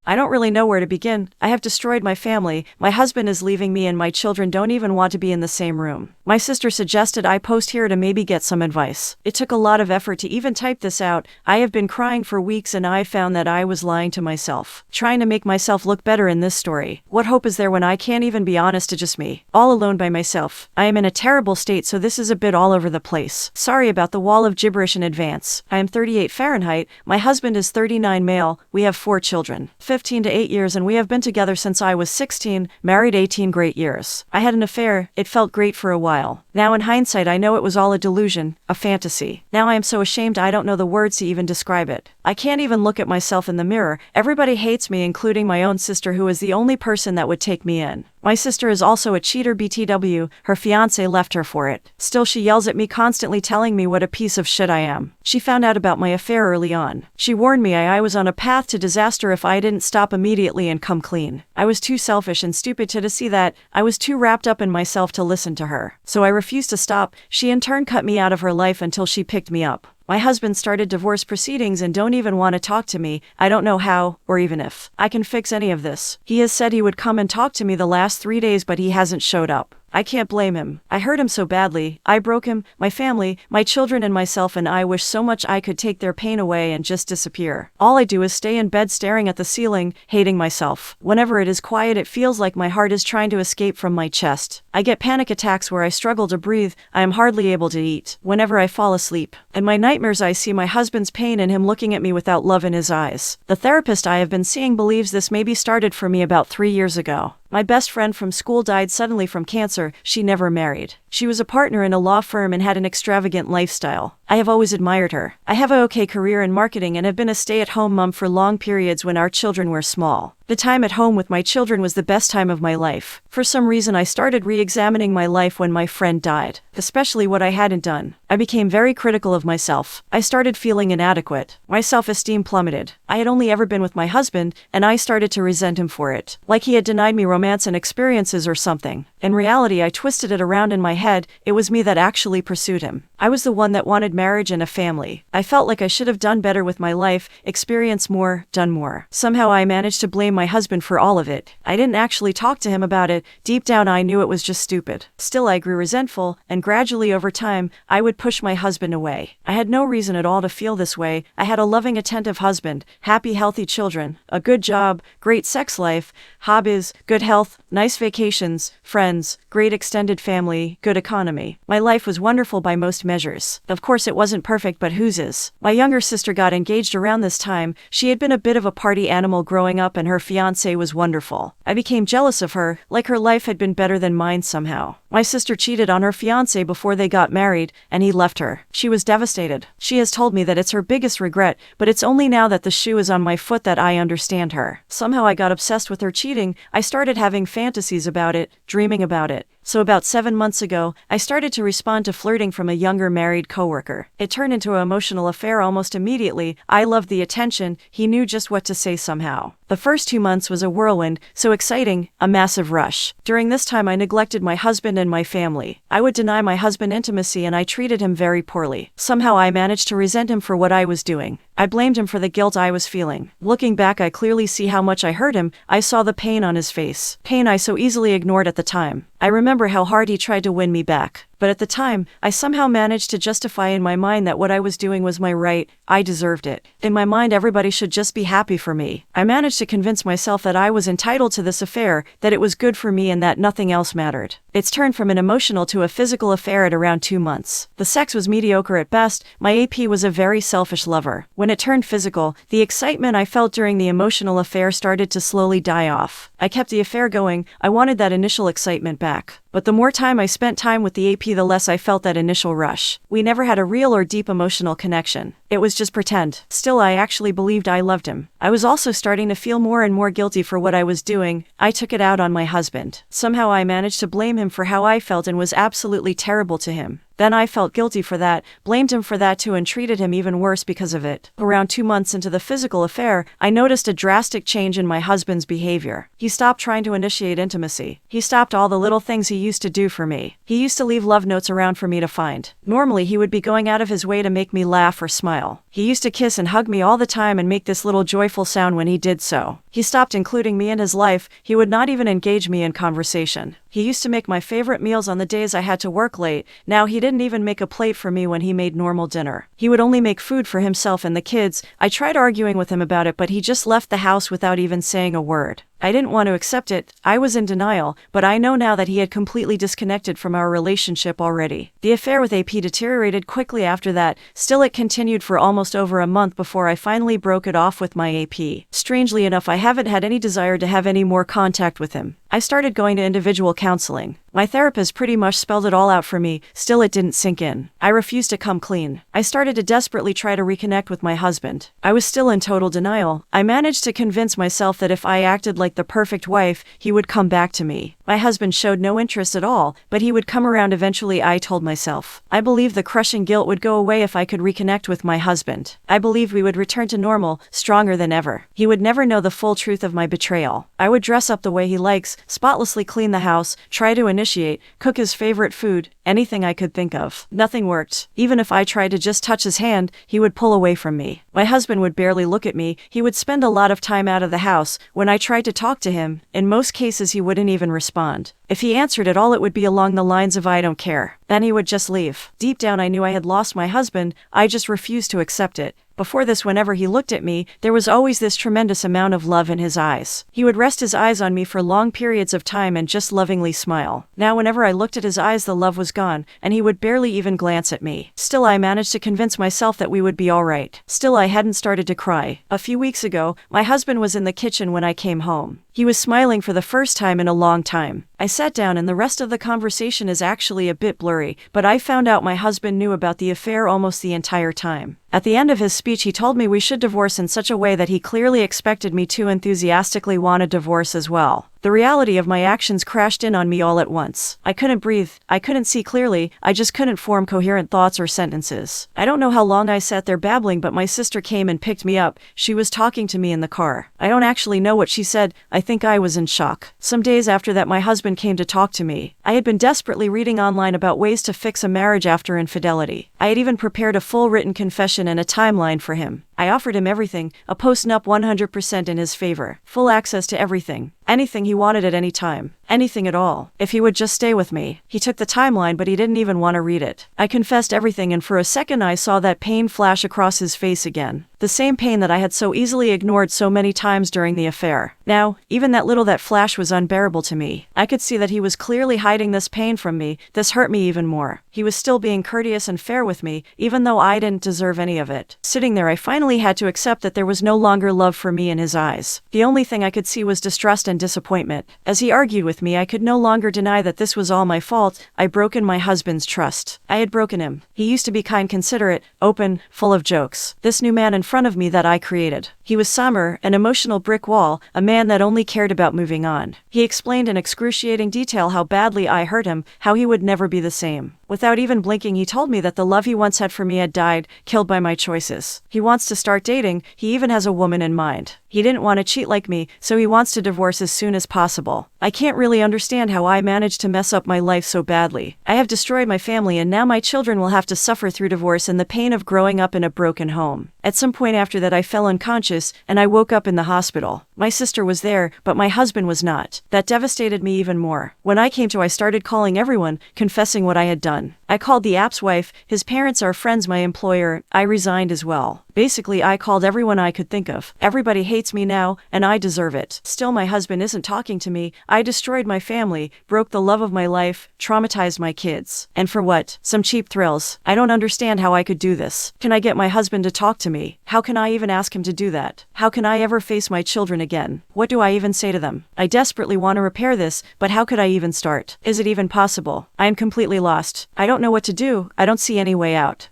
I don't really know where to begin. I have destroyed my family, my husband is leaving me, and my children don't even want to be in the same room. My sister suggested I post here to maybe get some advice. It took a lot of effort to even type this out. I have been crying for weeks and I found that I was lying to myself, trying to make myself look better in this story. What hope is there when I can't even be honest to just me, all alone by myself? I am in a terrible state, so this is a bit all over the place. Sorry about the wall of gibberish in advance. I am 38 Fahrenheit, my husband is 39 male, we have 4 children, 15 to 8 years, and we have been together since I was 16, married 18 great years. I had an affair, it felt great for a while. Now in hindsight I know it was all a delusion, a fantasy. Now I am so ashamed I don't know the words to even describe it. I can't even look at myself in the mirror. Everybody hates me, including my own sister, who is the only person that would take me in. My sister is also a cheater BTW, her fiancé left her for it. Still she yells at me constantly, telling me what a piece of shit I am. She found out about my affair early on. She warned me I was on a path to disaster if I didn't stop immediately and come clean. I was too selfish and stupid to see that. I was too wrapped up in myself to listen to her. So I refused to stop. She in turn cut me out of her life until she picked me up. My husband started divorce proceedings and don't even want to talk to me. I don't know how, or even if I can fix any of this. He has said he would come and talk to me the last 3 days, but he hasn't showed up. I can't blame him. I hurt him so badly. I broke him, my family, my children and myself, and I wish so much I could take their pain away and just disappear. All I do is stay in bed staring at the ceiling, hating myself. Whenever it is quiet it feels like my heart is trying to escape from my chest. I get panic attacks where I struggle to breathe. I am hardly able to eat. Whenever I fall asleep, in my nightmares I see my husband's pain and him looking at me without love in his eyes. The therapist I have been seeing believes this maybe started for me about 3 years ago. My best friend from school died suddenly from cancer. She never married. She was a partner in a law firm and had an extravagant lifestyle. I have always admired her. I have an okay career in marketing and have been a stay-at-home mom for long periods when our children were small. The time at home with my children was the best time of my life. For some reason I started re-examining my life when my friend died, especially what I hadn't done. I became very critical of myself. I started feeling inadequate. My self-esteem plummeted. I had only ever been with my husband, and I started to resent him for it, like he had denied me romance and experiences or something. In reality, I twisted it around in my head. It was me that actually pursued him. I was the one that wanted marriage and a family. I felt like I should have done better with my life, experienced more, done more. Somehow I managed to blame my husband for all of it. I didn't actually talk to him about it. Deep down I knew it was just stupid. Still I grew resentful, and gradually over time, I would push my husband away. I had no reason at all to feel this way. I had a loving, attentive husband, happy, healthy children, a good job, great sex life, hobbies, good health, nice vacations, friends, great extended family, good economy. My life was wonderful by most measures. Of course it wasn't perfect, but whose is? My younger sister got engaged around this time. She had been a bit of a party animal growing up and her fiancé was wonderful. I became jealous of her, like her life had been better than mine somehow. My sister cheated on her fiancé before they got married, and he left her. She was devastated. She has told me that it's her biggest regret, but it's only now that the shoe is on my foot that I understand her. Somehow I got obsessed with her cheating. I started having fantasies about it, dreaming about it. So about 7 months ago, I started to respond to flirting from a younger married coworker. It turned into an emotional affair almost immediately. I loved the attention. He knew just what to say somehow. The first 2 months was a whirlwind, so exciting, a massive rush. During this time I neglected my husband and my family. I would deny my husband intimacy and I treated him very poorly. Somehow I managed to resent him for what I was doing. I blamed him for the guilt I was feeling. Looking back I clearly see how much I hurt him. I saw the pain on his face. Pain I so easily ignored at the time. I remember how hard he tried to win me back. But at the time, I somehow managed to justify in my mind that what I was doing was my right. I deserved it. In my mind everybody should just be happy for me. I managed to convince myself that I was entitled to this affair, that it was good for me and that nothing else mattered. It's turned from an emotional to a physical affair at around 2 months. The sex was mediocre at best. My AP was a very selfish lover. When it turned physical, the excitement I felt during the emotional affair started to slowly die off. I kept the affair going. I wanted that initial excitement back. But the more time I spent time with the AP, the less I felt that initial rush. We never had a real or deep emotional connection. It was just pretend. Still, I actually believed I loved him. I was also starting to feel more and more guilty for what I was doing. I took it out on my husband. Somehow I managed to blame him for how I felt and was absolutely terrible to him. Then I felt guilty for that, blamed him for that too, and treated him even worse because of it. Around 2 months into the physical affair, I noticed a drastic change in my husband's behavior. He stopped trying to initiate intimacy. He stopped all the little things he used to do for me. He used to leave love notes around for me to find. Normally, he would be going out of his way to make me laugh or smile. He used to kiss and hug me all the time and make this little joyful sound when he did so. He stopped including me in his life. He would not even engage me in conversation. He used to make my favorite meals on the days I had to work late. Now he didn't even make a plate for me when he made normal dinner. He would only make food for himself and the kids. I tried arguing with him about it, but he just left the house without even saying a word. I didn't want to accept it. I was in denial, but I know now that he had completely disconnected from our relationship already. The affair with AP deteriorated quickly after that. Still, it continued for almost over a month before I finally broke it off with my AP. Strangely enough, I haven't had any desire to have any more contact with him. I started going to individual counseling. My therapist pretty much spelled it all out for me. Still, it didn't sink in. I refused to come clean. I started to desperately try to reconnect with my husband. I was still in total denial. I managed to convince myself that if I acted like the perfect wife, he would come back to me. My husband showed no interest at all, but he would come around eventually, I told myself. I believed the crushing guilt would go away if I could reconnect with my husband. I believed we would return to normal, stronger than ever. He would never know the full truth of my betrayal. I would dress up the way he likes, spotlessly clean the house, try to initiate, cook his favorite food, anything I could think of. Nothing worked. Even if I tried to just touch his hand, he would pull away from me. My husband would barely look at me. He would spend a lot of time out of the house. When I tried to talk to him, in most cases he wouldn't even respond. If he answered at all, it would be along the lines of "I don't care." Then he would just leave. Deep down, I knew I had lost my husband. I just refused to accept it. Before this, whenever he looked at me, there was always this tremendous amount of love in his eyes. He would rest his eyes on me for long periods of time and just lovingly smile. Now, whenever I looked at his eyes, the love was gone, and he would barely even glance at me. Still, I managed to convince myself that we would be all right. Still, I hadn't started to cry. A few weeks ago, my husband was in the kitchen when I came home. He was smiling for the first time in a long time. I sat down and the rest of the conversation is actually a bit blurry, but I found out my husband knew about the affair almost the entire time. At the end of his speech, he told me we should divorce in such a way that he clearly expected me to enthusiastically want a divorce as well. The reality of my actions crashed in on me all at once. I couldn't breathe. I couldn't see clearly. I just couldn't form coherent thoughts or sentences. I don't know how long I sat there babbling, but my sister came and picked me up. She was talking to me in the car. I don't actually know what she said. I think I was in shock. Some days after that, my husband came to talk to me. I had been desperately reading online about ways to fix a marriage after infidelity. I had even prepared a full written confession and a timeline for him. I offered him everything, a post-nup 100% in his favor, full access to everything, anything he wanted at any time, anything at all, if he would just stay with me. He took the timeline, but he didn't even want to read it. I confessed everything, and for a second I saw that pain flash across his face again. The same pain that I had so easily ignored so many times during the affair. Now, even that flash was unbearable to me. I could see that he was clearly hiding this pain from me. This hurt me even more. He was still being courteous and fair with me, even though I didn't deserve any of it. Sitting there, I finally had to accept that there was no longer love for me in his eyes. The only thing I could see was distrust and disappointment. As he argued with me, I could no longer deny that this was all my fault. I'd broken my husband's trust. I had broken him. He used to be kind, considerate, open, full of jokes. This new man in front of me that I created. He was somber, an emotional brick wall, a man that only cared about moving on. He explained in excruciating detail how badly I hurt him, how he would never be the same. Without even blinking, he told me that the love he once had for me had died, killed by my choices. He wants to start dating. He even has a woman in mind. He didn't want to cheat like me, so he wants to divorce as soon as possible. I can't really understand how I managed to mess up my life so badly. I have destroyed my family, and now my children will have to suffer through divorce and the pain of growing up in a broken home. At some point after that, I fell unconscious, and I woke up in the hospital. My sister was there, but my husband was not. That devastated me even more. When I came to, I started calling everyone, confessing what I had done. I called the app's wife, his parents, our friends, my employer. I resigned as well. Basically, I called everyone I could think of. Everybody hates me now, and I deserve it. Still, my husband isn't talking to me. I destroyed my family, broke the love of my life, traumatized my kids. And for what? Some cheap thrills. I don't understand how I could do this. Can I get my husband to talk to me? How can I even ask him to do that? How can I ever face my children again? What do I even say to them? I desperately want to repair this, but how could I even start? Is it even possible? I am completely lost. I don't know what to do. I don't see any way out.